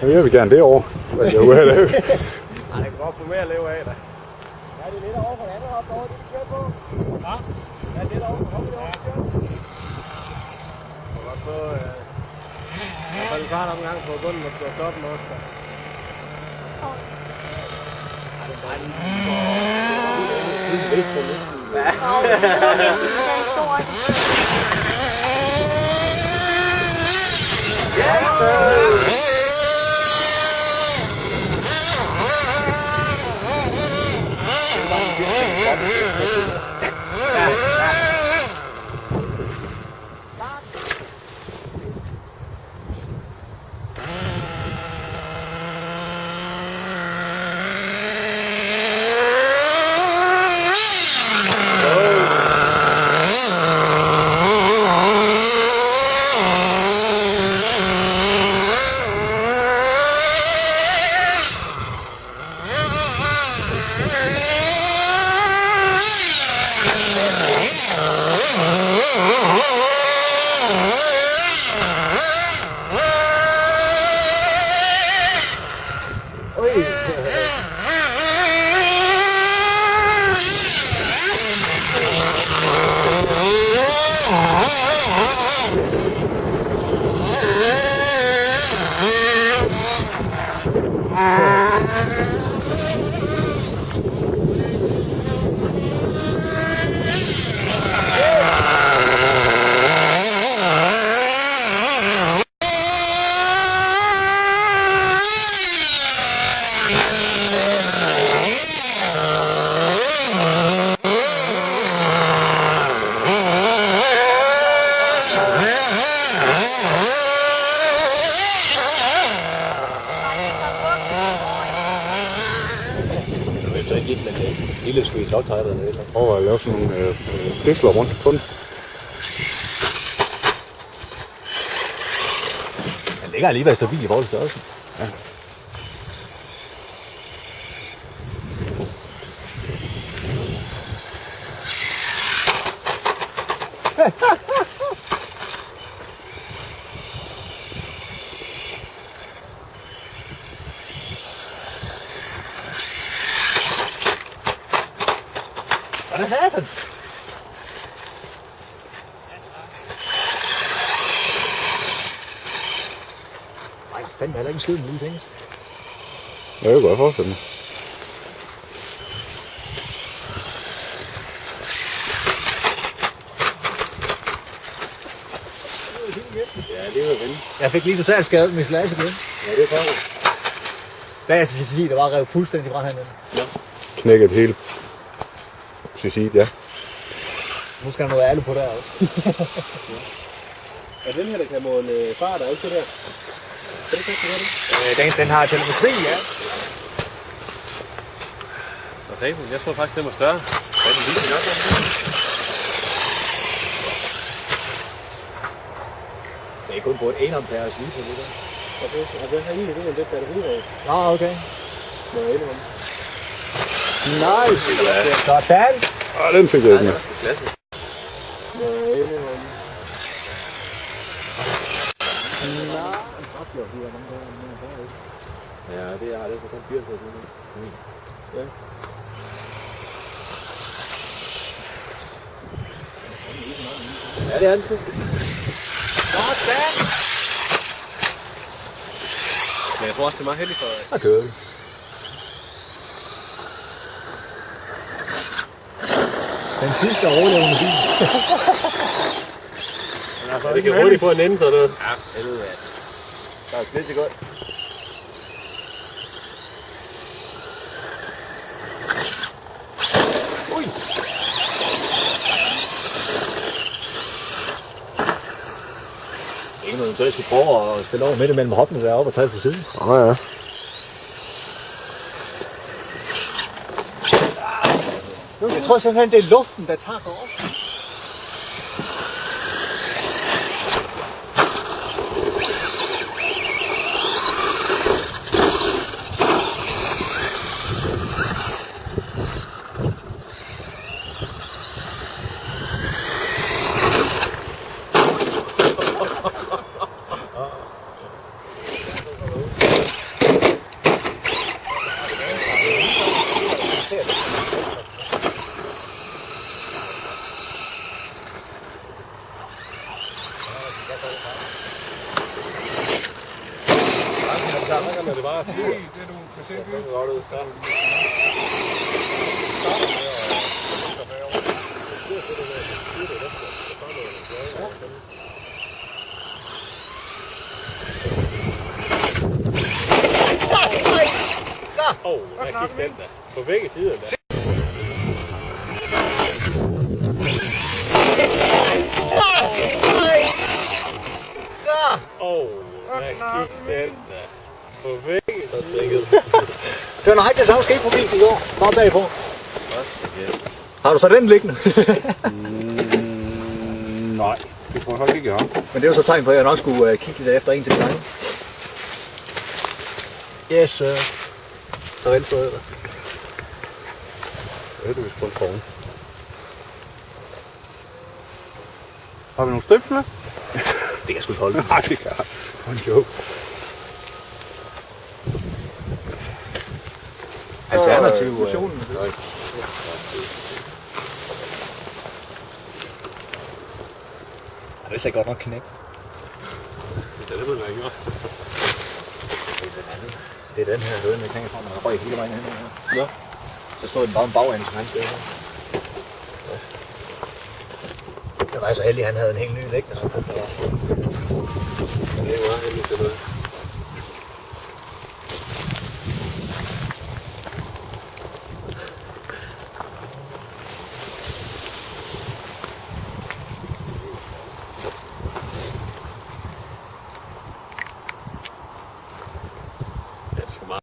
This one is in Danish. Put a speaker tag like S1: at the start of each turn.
S1: Jeg vil gerne det over. Så jeg vil have det.
S2: Nej, det kan godt få mere at leve af, da. Ja, det er lidt over for det andet op derovre, det vi kører på. Ja, ja, lidt over for det over, vi kører. Du kan godt få... Jeg har en kvart omgang på bunden og på toppen også.
S3: Lille sweet logtejler dernede.
S1: Prøv at lave sådan nogle pisler rundt på den.
S3: Den ligger alligevel stabil i forhold til størrelsen.
S1: Ja.
S3: Hvad er det, satan? Nej, fandme heller ikke en skid en lille ting.
S1: Ja, det kan godt forestille mig.
S2: Ja, det er jo ven.
S3: Jeg fik lige totalt skadet med slage igen.
S2: Ja, det er faktisk.
S3: Hvad er det, der var revet fuldstændig fra hernede?
S2: Ja.
S1: Knækket helt. Suicid, ja.
S3: Nu skal der noget alu på der også.
S2: Er den her, der kan måle fart og alt det der? Er det ikke det?
S3: Den har telemetri, ja.
S2: Okay, jeg tror faktisk, den var større. Ja, den viser nok.
S3: Det er kun på et 1 amperes liter, det der.
S2: Okay, og den her egentlig, det er lidt batteriræd.
S3: Nå, okay.
S2: Må jeg indrømme.
S1: Nice!
S3: Sådan.
S1: Den fik jeg ikke med.
S2: Klasse. Må jeg indrømme. Ja, det er det, så kun 80 år siden. Ja. Ja, det er det.
S3: Sådan.
S2: Men jeg tror også, det er meget heldigt for...
S3: Der kører vi. Den sidste overlevende bil.
S2: Ja, det kan hurtigt få en ende, så det... Ja, helvede, ja. Der er det så godt.
S3: Ui! Ikke noget eventuelt skulle prøve at stille over midt mellem hoppene deroppe og tage fra siden.
S1: Ja.
S3: Jeg tror simpelthen, det er luften, der tager dig op.
S2: Det var det du kan se godt ud. Der gik den der. På begge sider der. Der gik den der. På begge sider.
S3: Det var nøjagtigt det samme skete på bilen i går. Bare bagpå. Har du så den liggende?
S1: Nej, det tror jeg faktisk ikke, jeg har.
S3: Men det er jo så tegn på, at jeg nok skulle kigge lidt efter en til gange. Yes, sir. Så vel, så er det.
S1: Det er det vist på en krone. Har vi nogle strips med?
S3: Det kan jeg sgu ikke holde.
S1: Nej, det kan jeg. Det var en joke.
S3: Alternativ. Det ser godt nok knæk.
S2: Det ved jeg ikke.
S3: Det er den her høne, jeg tænker fra, man har røg hele vejen hen. Ja. Så stod den bare en bagende, som han stod her. Jeg var så heldig, at han havde en helt ny liggende. Så det var
S2: heldigt til noget.